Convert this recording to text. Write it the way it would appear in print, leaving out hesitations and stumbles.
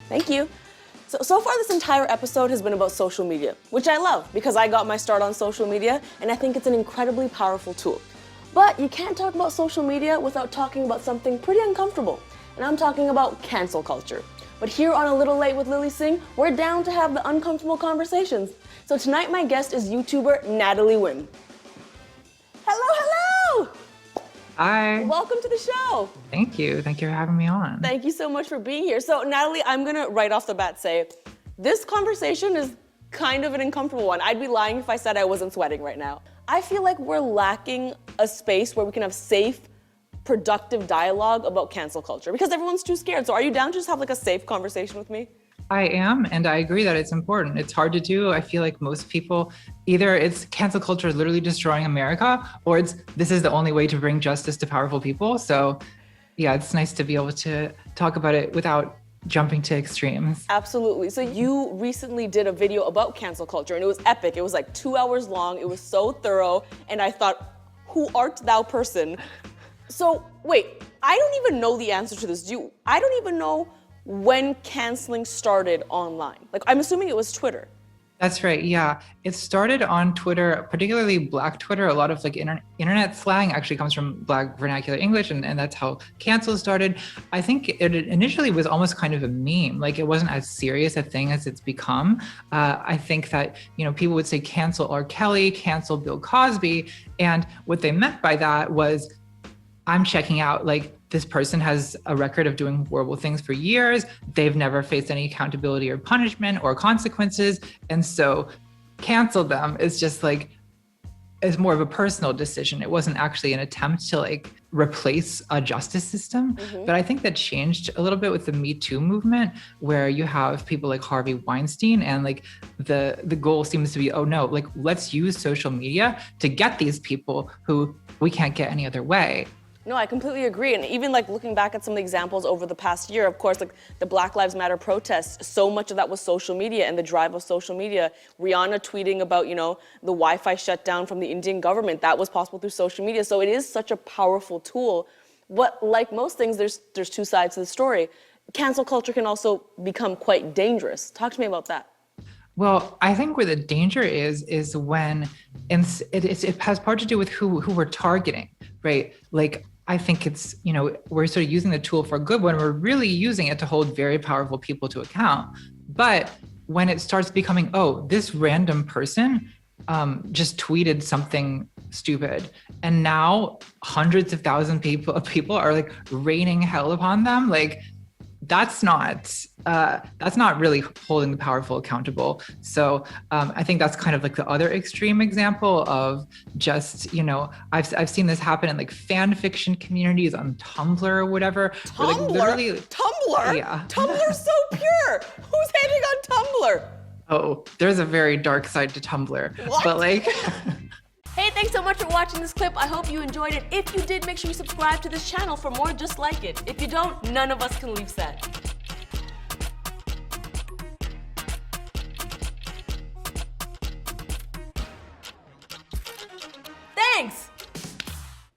Thank you. So far this entire episode has been about social media, which I love because I got my start on social media and I think it's an incredibly powerful tool. But you can't talk about social media without talking about something pretty uncomfortable. And I'm talking about cancel culture. But here on A Little Late with Lilly Singh, we're down to have the uncomfortable conversations. So tonight my guest is YouTuber Natalie Wynn. Hello! Hi. Welcome to the show. Thank you. Thank you for having me on. Thank you so much for being here. So Natalie, I'm gonna right off the bat say, this conversation is kind of an uncomfortable one. I'd be lying if I said I wasn't sweating right now. I feel like we're lacking a space where we can have safe, productive dialogue about cancel culture because everyone's too scared. So are you down to just have like a safe conversation with me? I am, and I agree that it's important. It's hard to do. I feel like most people, either it's cancel culture is literally destroying America, or this is the only way to bring justice to powerful people. So yeah, it's nice to be able to talk about it without jumping to extremes. Absolutely. So you recently did a video about cancel culture and it was epic. It was like 2 hours long. It was so thorough. And I thought, who art thou person? So wait, I don't even know the answer to this. I don't even know when canceling started online. Like, I'm assuming it was Twitter. That's right. Yeah. It started on Twitter, particularly Black Twitter. A lot of like internet slang actually comes from Black vernacular English, and that's how cancel started. I think it initially was almost kind of a meme. Like, it wasn't as serious a thing as it's become. I think that, people would say cancel R. Kelly, cancel Bill Cosby. And what they meant by that was, I'm checking out, like, this person has a record of doing horrible things for years. They've never faced any accountability or punishment or consequences. And so cancel them is just like, it's more of a personal decision. It wasn't actually an attempt to like replace a justice system. Mm-hmm. But I think that changed a little bit with the Me Too movement, where you have people like Harvey Weinstein, and like the goal seems to be, oh no, like, let's use social media to get these people who we can't get any other way. No, I completely agree. And even like looking back at some of the examples over the past year, of course, like the Black Lives Matter protests, so much of that was social media and the drive of social media. Rihanna tweeting about, the Wi-Fi shutdown from the Indian government, that was possible through social media. So it is such a powerful tool. But like most things, there's two sides to the story. Cancel culture can also become quite dangerous. Talk to me about that. Well, I think where the danger is when it has part to do with who we're targeting, right? Like, I think it's, we're sort of using the tool for good when we're really using it to hold very powerful people to account. But when it starts becoming, oh, this random person just tweeted something stupid, and now hundreds of thousands of people are like raining hell upon them, like, that's not really holding the powerful accountable. So I think that's kind of like the other extreme example of just, I've seen this happen in like fan fiction communities on Tumblr or whatever. Tumblr? Where, like, literally, Tumblr? Yeah. Tumblr's so pure. Who's hating on Tumblr? Oh, there's a very dark side to Tumblr. What? But like... Hey, thanks so much for watching this clip. I hope you enjoyed it. If you did, make sure you subscribe to this channel for more just like it. If you don't, none of us can leave set. Thanks!